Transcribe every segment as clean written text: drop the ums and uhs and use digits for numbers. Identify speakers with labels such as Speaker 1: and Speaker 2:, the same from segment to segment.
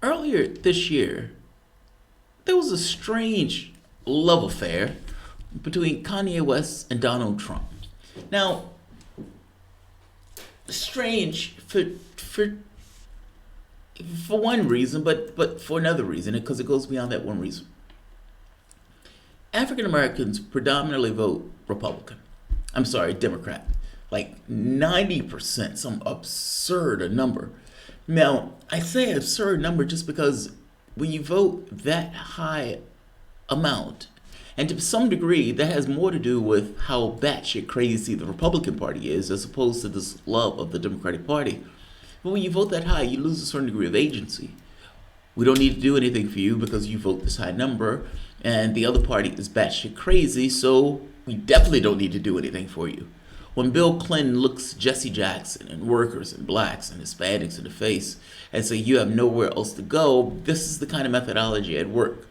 Speaker 1: Earlier this year, there was a strange love affair between Kanye West and Donald Trump. Now, strange for one reason, but for another reason, because it goes beyond that one reason. African Americans predominantly vote Republican. I'm sorry, Democrat. Like 90%, some absurd number. Now, I say absurd number just because when you vote that high amount, and to some degree, that has more to do with how batshit crazy the Republican Party is as opposed to this love of the Democratic Party. But when you vote that high, you lose a certain degree of agency. We don't need to do anything for you because you vote this high number, and the other party is batshit crazy, so we definitely don't need to do anything for you. When Bill Clinton looks Jesse Jackson and workers and blacks and Hispanics in the face and say you have nowhere else to go, this is the kind of methodology at work.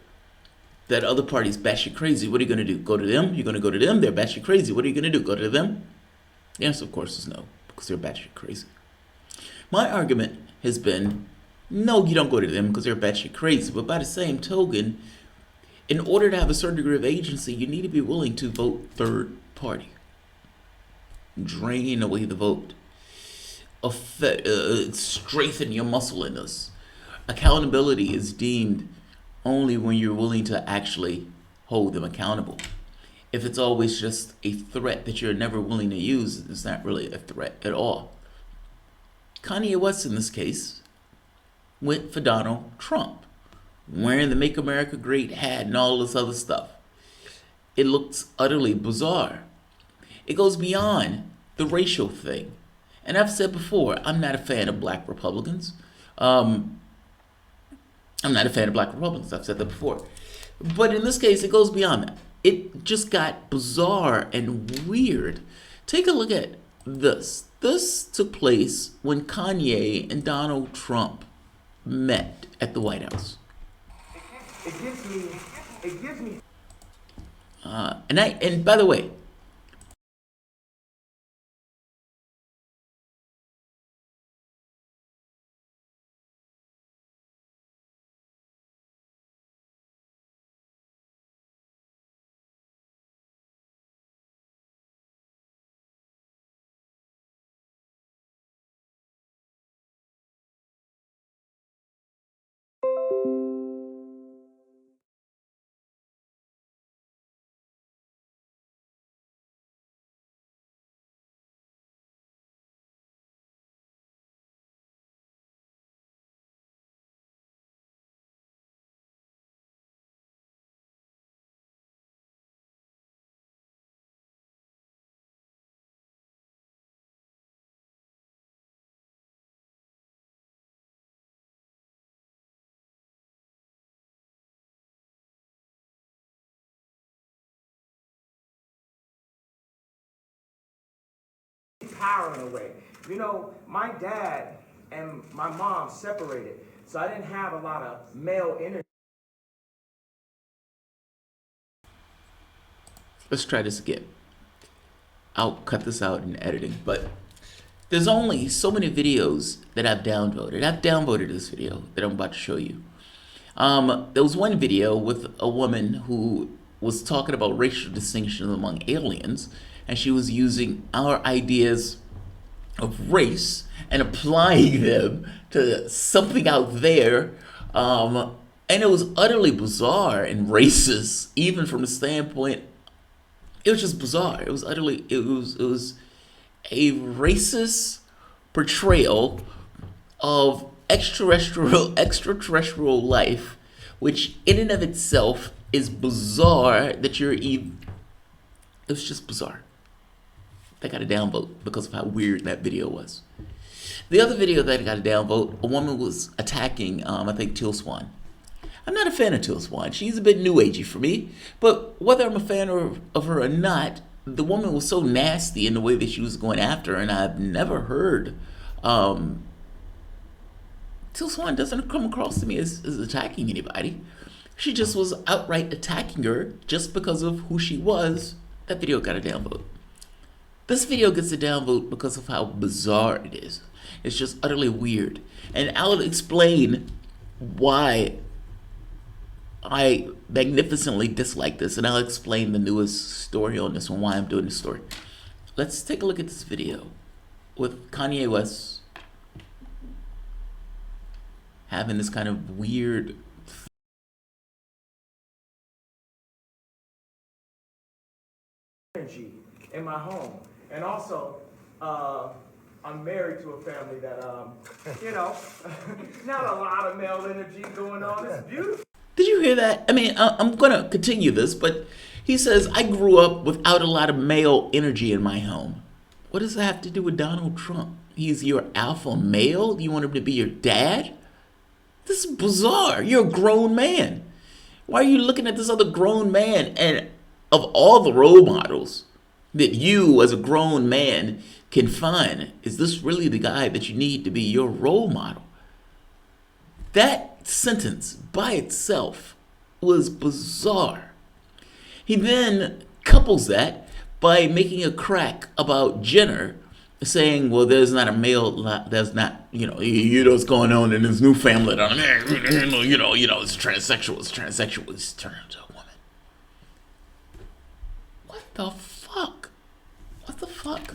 Speaker 1: That other party's batshit crazy. What are you going to do? Go to them? You're going to go to them? They're batshit crazy. What are you going to do? Go to them? The answer, of course, is no, because they're batshit crazy. My argument has been, no, you don't go to them because they're batshit crazy. But by the same token, in order to have a certain degree of agency, you need to be willing to vote third party. Drain away the vote. Strengthen your muscle in us. Accountability is deemed only when you're willing to actually hold them accountable. If it's always just a threat that you're never willing to use, it's not really a threat at all. Kanye West, in this case, went for Donald Trump, wearing the Make America Great hat and all this other stuff. It looks utterly bizarre. It goes beyond the racial thing. And I've said before, I'm not a fan of black Republicans. I'm not a fan of black Republicans. I've said that before. But in this case, it goes beyond that. It just got bizarre and weird. Take a look at this. This took place when Kanye and Donald Trump met at the White House.
Speaker 2: It gives me.
Speaker 1: And by the way,
Speaker 2: Power in a way. You know, my dad and my mom separated, so I didn't have a lot of male energy.
Speaker 1: let's try this again. I'll cut this out in editing, but there's only so many videos that I've downvoted. I've downvoted this video that I'm about to show you. There was one video with a woman who was talking about racial distinctions among aliens, and she was using our ideas of race and applying them to something out there. And it was utterly bizarre and racist, even from the standpoint, it was just bizarre. It was a racist portrayal of extraterrestrial life, which in and of itself is bizarre that it was just bizarre. They got a downvote because of how weird that video was. The other video that got a downvote, a woman was attacking, I think, Teal Swan. I'm not a fan of Teal Swan. She's a bit new agey for me, but whether I'm a fan of her or not, the woman was so nasty in the way that she was going after her, and I've never heard Teal Swan doesn't come across to me as attacking anybody. She just was outright attacking her just because of who she was. That video got a downvote. This video gets a downvote because of how bizarre it is. It's just utterly weird. And I'll explain why I magnificently dislike this, and I'll explain the newest story on this one, why I'm doing this story. Let's take a look at this video with Kanye West having this kind of weird
Speaker 2: energy in my home. And also, I'm married to a family that, not a lot of male energy going on. It's beautiful.
Speaker 1: Did you hear that? I mean, I'm going to continue this, but he says, I grew up without a lot of male energy in my home. What does that have to do with Donald Trump? He's your alpha male? You want him to be your dad? This is bizarre. You're a grown man. Why are you looking at this other grown man? And of all the role models that you as a grown man can find, is this really the guy that you need to be your role model? That sentence by itself was bizarre. He then couples that by making a crack about Jenner, saying, well, there's not a male, there's not, you know what's going on in this new family. It's transsexual, it's turned into a woman. What the fuck? What the fuck?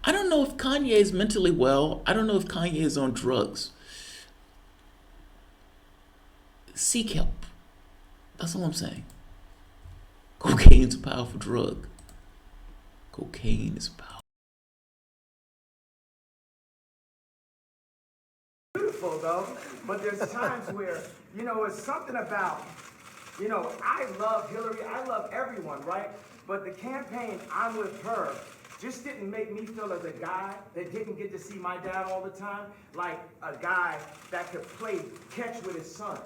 Speaker 1: I don't know if Kanye is mentally well. I don't know if Kanye is on drugs. Seek help. That's all I'm saying. Cocaine's a powerful drug. Cocaine is powerful.
Speaker 2: Beautiful though, but there's times where, it's something about, I love Hillary, I love everyone, right? But the campaign, I'm with her, just didn't make me feel as a guy that didn't get to see my dad all the time, like a guy that could play catch with his son.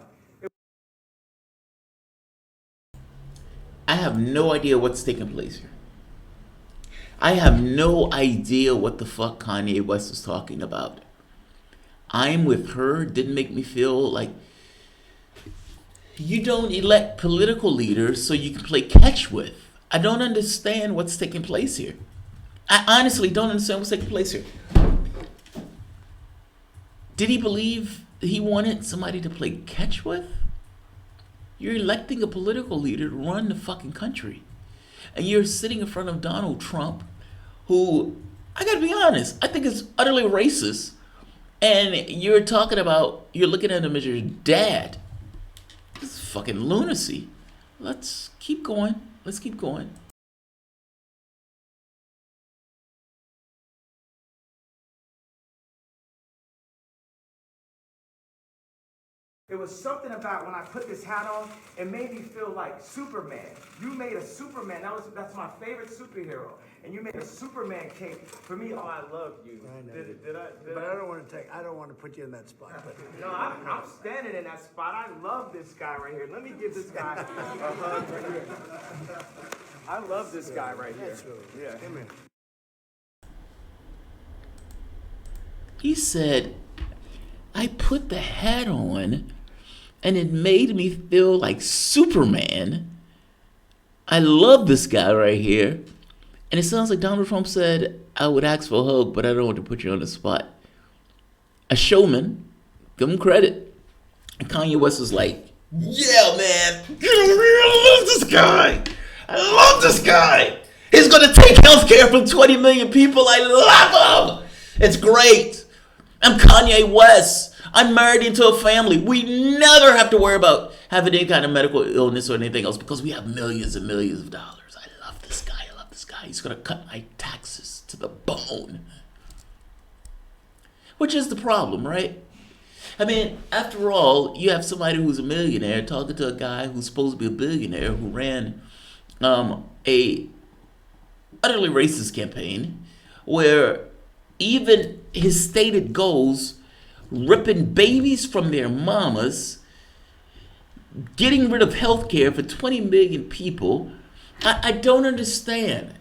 Speaker 1: I have no idea what's taking place here. I have no idea what the fuck Kanye West is talking about. I'm with her didn't make me feel like you don't elect political leaders so you can play catch with. I don't understand what's taking place here. I honestly don't understand what's taking place here. Did he believe he wanted somebody to play catch with? You're electing a political leader to run the fucking country. And you're sitting in front of Donald Trump, who, I gotta be honest, I think is utterly racist. And you're looking at him as your dad. This is fucking lunacy. Let's keep going.
Speaker 2: It was something about when I put this hat on, it made me feel like Superman. You made a Superman. That's my favorite superhero. And you made a Superman cape for me. Oh, I love you.
Speaker 3: I know. But I don't want to put you in that spot. But.
Speaker 2: No, I'm standing in that spot. I love this guy right here. Let me give this guy a hug right here. I love this guy right here. Yeah.
Speaker 3: Come here.
Speaker 1: He said, I put the hat on and it made me feel like Superman. I love this guy right here. And it sounds like Donald Trump said, I would ask for a hug, but I don't want to put you on the spot. A showman, give him credit. And Kanye West is like, yeah, man, I love this guy. I love this guy. He's going to take healthcare from 20 million people. I love him. It's great. I'm Kanye West. I'm married into a family. We never have to worry about having any kind of medical illness or anything else because we have millions and millions of dollars. I love this guy. He's going to cut my taxes to the bone. Which is the problem, right? I mean, after all, you have somebody who's a millionaire talking to a guy who's supposed to be a billionaire who ran a utterly racist campaign where even his stated goals, ripping babies from their mamas, getting rid of health care for 20 million people, I don't understand.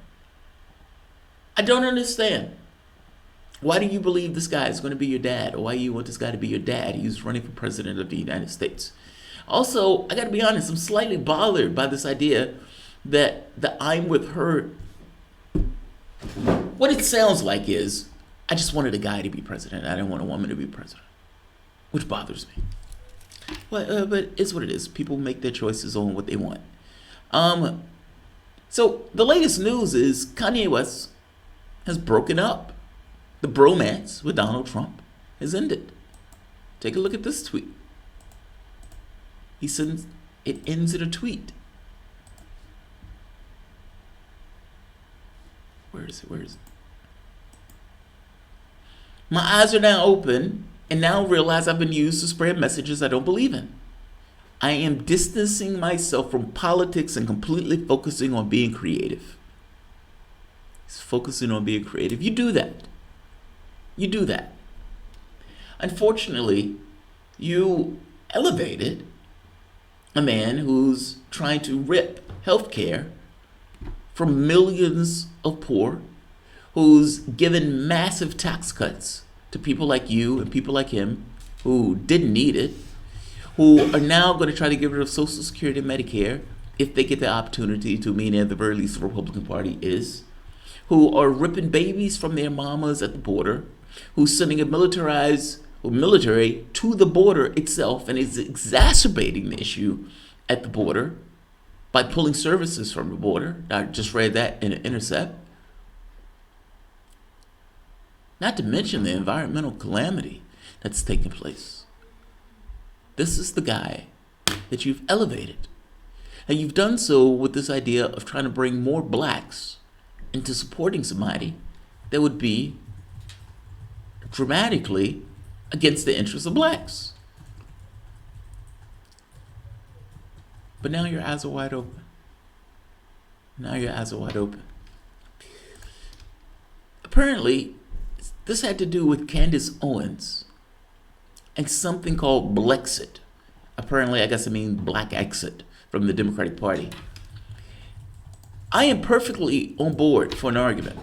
Speaker 1: I don't understand. Why do you believe this guy is going to be your dad? Or why do you want this guy to be your dad? He's running for president of the United States. Also, I got to be honest, I'm slightly bothered by this idea that the I'm with her. What it sounds like is, I just wanted a guy to be president. I didn't want a woman to be president, which bothers me. But it's what it is. People make their choices on what they want. So the latest news is Kanye West has broken up. The bromance with Donald Trump has ended. Take a look at this tweet. He sends, it ends in a tweet. Where is it? My eyes are now open and now realize I've been used to spread messages I don't believe in. I am distancing myself from politics and completely focusing on being creative. He's focusing on being creative. You do that. Unfortunately, you elevated a man who's trying to rip healthcare from millions of poor, who's given massive tax cuts to people like you and people like him who didn't need it, who are now going to try to get rid of Social Security and Medicare if they get the opportunity to, meaning at the very least the Republican Party is, who are ripping babies from their mamas at the border, who's sending a military to the border itself and is exacerbating the issue at the border by pulling services from the border. I just read that in an Intercept. Not to mention the environmental calamity that's taking place. This is the guy that you've elevated. And you've done so with this idea of trying to bring more blacks into supporting somebody that would be dramatically against the interests of blacks. But now your eyes are wide open. Apparently, this had to do with Candace Owens and something called Blexit. Apparently, I guess I mean black exit from the Democratic Party. I am perfectly on board for an argument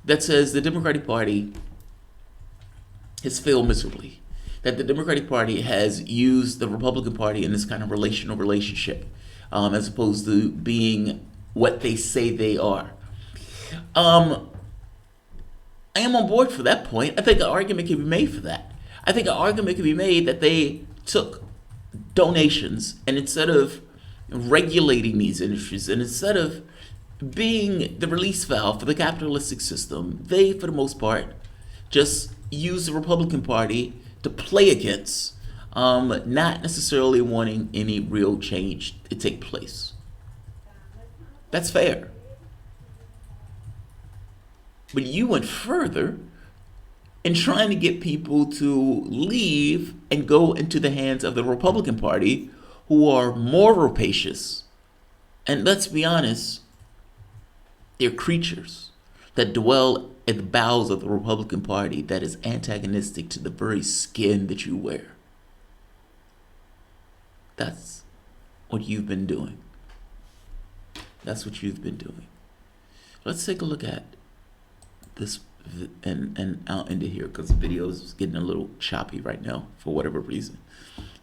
Speaker 1: that says the Democratic Party has failed miserably, that the Democratic Party has used the Republican Party in this kind of relationship, as opposed to being what they say they are. I am on board for that point. I think an argument can be made for that. I think an argument can be made that they took donations and instead of regulating these industries and instead of being the release valve for the capitalistic system, they, for the most part, just used the Republican Party to play against, not necessarily wanting any real change to take place. That's fair. But you went further in trying to get people to leave and go into the hands of the Republican Party, who are more rapacious. And let's be honest, they're creatures that dwell at the bowels of the Republican Party that is antagonistic to the very skin that you wear. That's what you've been doing. Let's take a look at this, and I'll end it here because the video is getting a little choppy right now for whatever reason.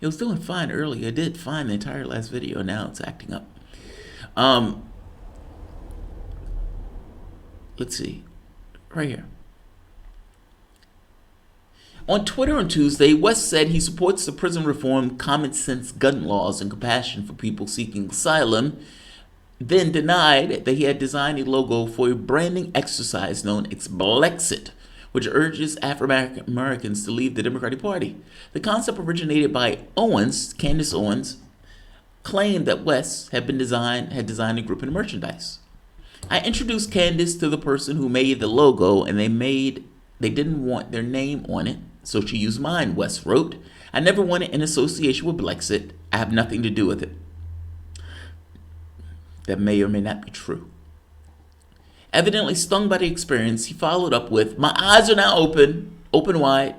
Speaker 1: It was doing fine earlier. I did fine the entire last video, and now it's acting up. Let's see. Right here. On Twitter on Tuesday, West said he supports the prison reform, common sense gun laws, and compassion for people seeking asylum, then denied that he had designed a logo for a branding exercise known as Blexit, which urges African Americans to leave the Democratic Party. The concept originated by Candace Owens, claimed that West had designed a group in merchandise. I introduced Candace to the person who made the logo, and they didn't want their name on it, so she used mine, West wrote. I never wanted an association with Blexit. I have nothing to do with it. That may or may not be true. Evidently stung by the experience, he followed up with, my eyes are now open wide,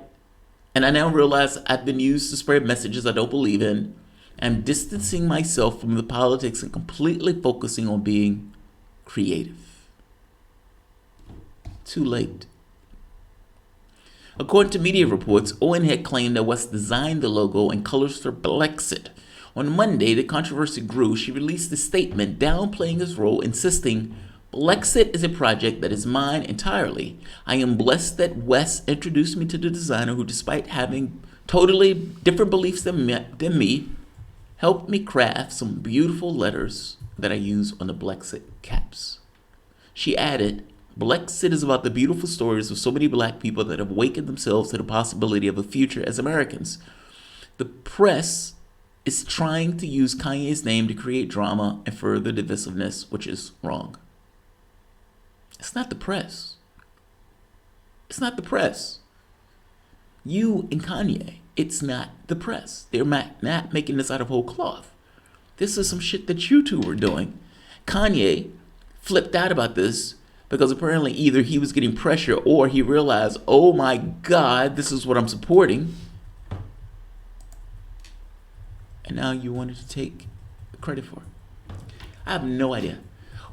Speaker 1: and I now realize I've been used to spread messages I don't believe in. I'm distancing myself from the politics and completely focusing on being creative. Too late. According to media reports, Owen had claimed that West designed the logo and colors for Blexit. On Monday, the controversy grew. She released a statement downplaying his role, insisting, Blexit is a project that is mine entirely. I am blessed that West introduced me to the designer who, despite having totally different beliefs than me, helped me craft some beautiful letters that I use on the Blexit caps. She added, Blexit is about the beautiful stories of so many black people that have awakened themselves to the possibility of a future as Americans. The press is trying to use Kanye's name to create drama and further divisiveness, which is wrong. It's not the press. It's not the press. You and Kanye, it's not the press. They're not making this out of whole cloth. This is some shit that you two were doing. Kanye flipped out about this because apparently either he was getting pressure or he realized, oh my God, this is what I'm supporting. And now you wanted to take the credit for it. I have no idea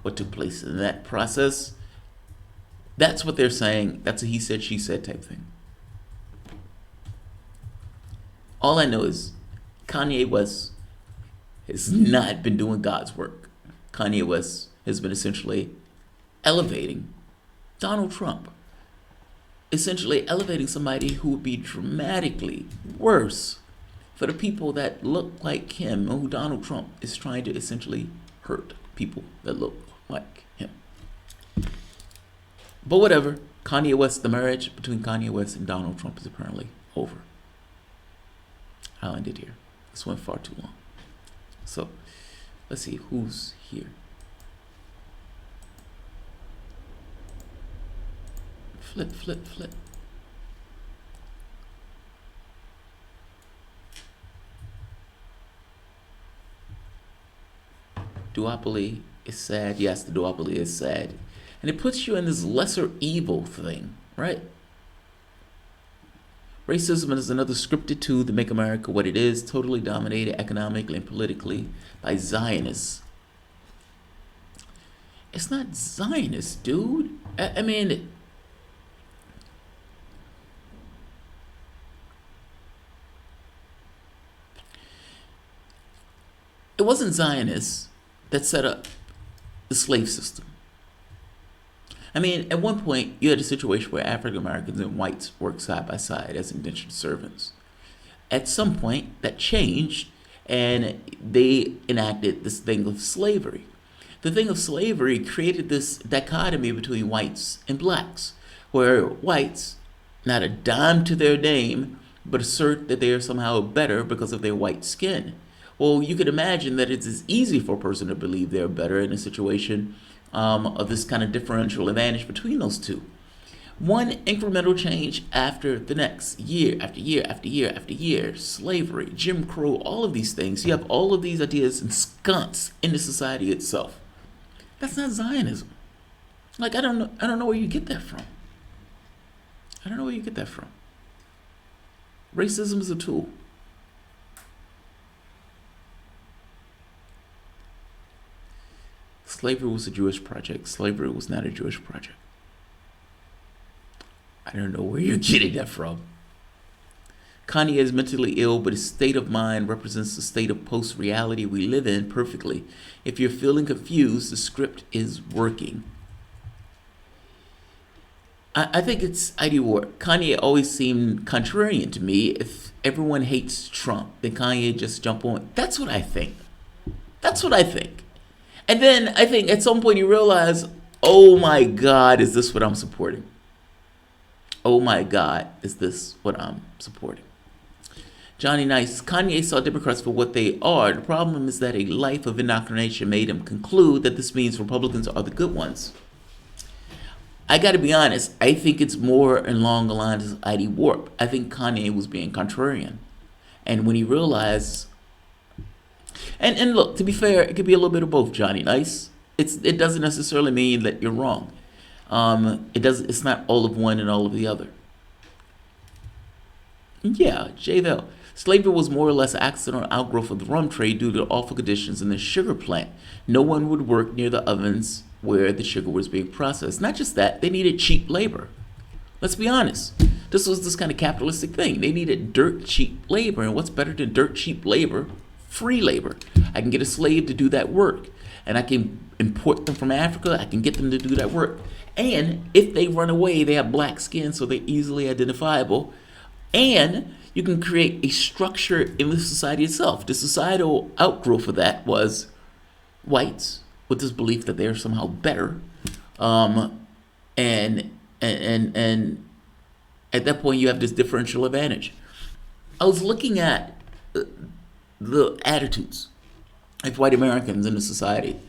Speaker 1: what took place in that process. That's what they're saying. That's a he said, she said type thing. All I know is Kanye West has not been doing God's work. Kanye West has been essentially elevating Donald Trump. Essentially elevating somebody who would be dramatically worse for the people that look like him, who Donald Trump is trying to essentially hurt people that look like him. But whatever, Kanye West, the marriage between Kanye West and Donald Trump is apparently over. I'll end it here. This went far too long. So, let's see who's here. Flip, flip, flip. Duopoly is sad. Yes, the duopoly is sad. And it puts you in this lesser evil thing, right? Racism is another scripted tool to make America what it is, totally dominated economically and politically by Zionists. It's not Zionist, dude. I mean, it wasn't Zionists that set up the slave system. I mean, at one point, you had a situation where African Americans and whites worked side by side as indentured servants. At some point, that changed, and they enacted this thing of slavery. The thing of slavery created this dichotomy between whites and blacks, where whites, not a dime to their name, but assert that they are somehow better because of their white skin. Well, you could imagine that it's as easy for a person to believe they're better in a situation of this kind of differential advantage between those two. One incremental change after the next, year after year after year after year, slavery, Jim Crow, all of these things. You have all of these ideas ensconced in the society itself. That's not Zionism. Like, I don't know where you get that from. I don't know where you get that from. Racism is a tool. Slavery was a Jewish project. Slavery was not a Jewish project. I don't know where you're getting that from. Kanye is mentally ill, but his state of mind represents the state of post-reality we live in perfectly. If you're feeling confused, the script is working. I think it's ID war. Kanye always seemed contrarian to me. If everyone hates Trump, then Kanye just jump on. That's what I think. That's what I think. And then I think at some point you realize, oh my God, is this what I'm supporting? Oh my God, is this what I'm supporting? Johnny Nice, Kanye saw Democrats for what they are. The problem is that a life of indoctrination made him conclude that this means Republicans are the good ones. I gotta be honest, I think it's more along the lines of ID warp. I think Kanye was being contrarian. And when he realized, and look, to be fair, it could be a little bit of both, Johnny Nice. It doesn't necessarily mean that you're wrong. It's not all of one and all of the other. Yeah, J-Vel. Slavery was more or less an accidental outgrowth of the rum trade due to awful conditions in the sugar plant. No one would work near the ovens where the sugar was being processed. Not just that, they needed cheap labor. Let's be honest. This was this kind of capitalistic thing. They needed dirt cheap labor. And what's better than dirt cheap labor? Free labor. I can get a slave to do that work. And I can import them from Africa. I can get them to do that work. And if they run away, they have black skin, so they're easily identifiable. And you can create a structure in the society itself. The societal outgrowth of that was whites with this belief that they're somehow better, and at that point you have this differential advantage. I was looking at the attitudes of white Americans in the society,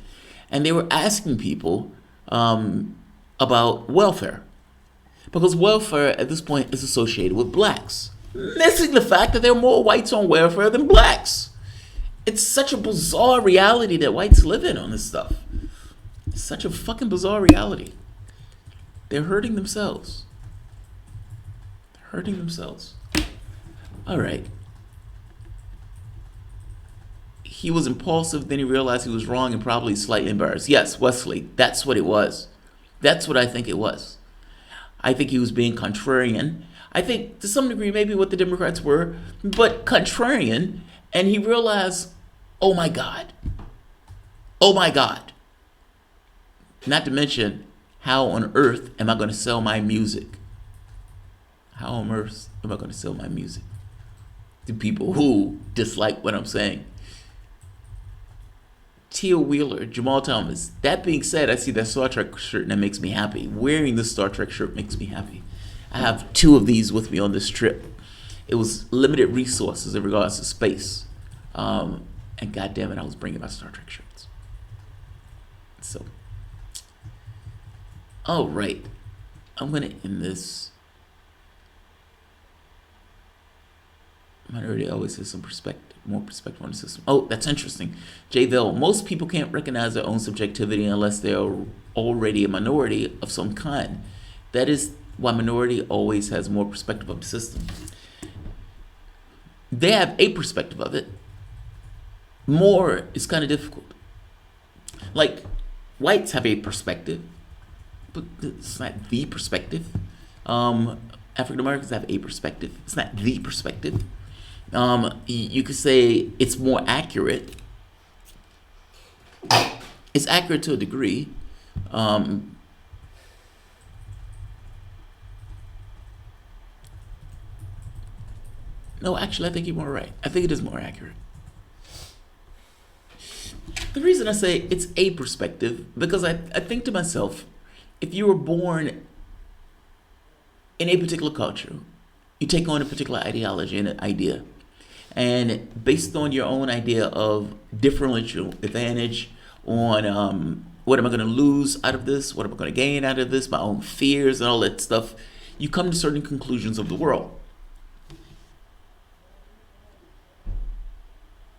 Speaker 1: and they were asking people about welfare, because welfare at this point is associated with blacks, missing the fact that there are more whites on welfare than blacks. It's such a bizarre reality that whites live in on this stuff. It's such a fucking bizarre reality. They're hurting themselves. They're hurting themselves. All right. He was impulsive, then he realized he was wrong and probably slightly embarrassed. Yes, Wesley, that's what it was. That's what I think it was. I think he was being contrarian. I think to some degree maybe what the Democrats were, but contrarian, and he realized, oh my God. Oh my God. Not to mention, how on earth am I going to sell my music? How on earth am I going to sell my music to people who dislike what I'm saying? Teal Wheeler, Jamarl Thomas. That being said, I see that Star Trek shirt and that makes me happy. Wearing the Star Trek shirt makes me happy. I have 2 of these with me on this trip. It was limited resources in regards to space. And goddamn it, I was bringing my Star Trek shirts. So, all right. I'm going to end this. Minority always has some perspective, more perspective on the system. Oh, that's interesting. J. Vell, most people can't recognize their own subjectivity unless they are already a minority of some kind. That is why minority always has more perspective of the system. They have a perspective of it. More is kind of difficult. Like, whites have a perspective, but it's not the perspective. African Americans have a perspective. It's not the perspective. You could say it's more accurate. It's accurate to a degree. No, actually, I think you're more right. I think it is more accurate. The reason I say it's a perspective, because I think to myself, if you were born in a particular culture, you take on a particular ideology and an idea. And based on your own idea of differential advantage, on what am I going to lose out of this, what am I going to gain out of this, my own fears and all that stuff, you come to certain conclusions of the world.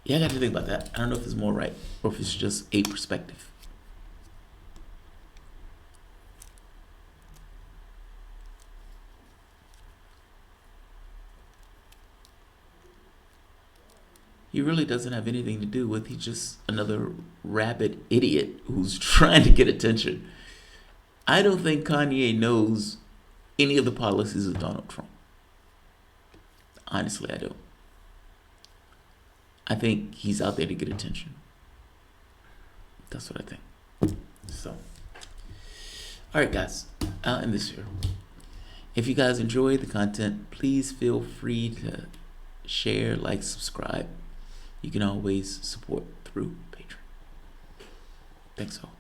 Speaker 1: Yeah, I got to think about that. I don't know if it's more right or if it's just a perspective. He really doesn't have anything to do with, he's just another rabid idiot who's trying to get attention. I don't think Kanye knows any of the policies of Donald Trump. Honestly, I don't. I think he's out there to get attention. That's what I think. So, all right, guys, I'll end this here. If you guys enjoy the content, please feel free to share, like, subscribe. You can always support through Patreon. Thanks all.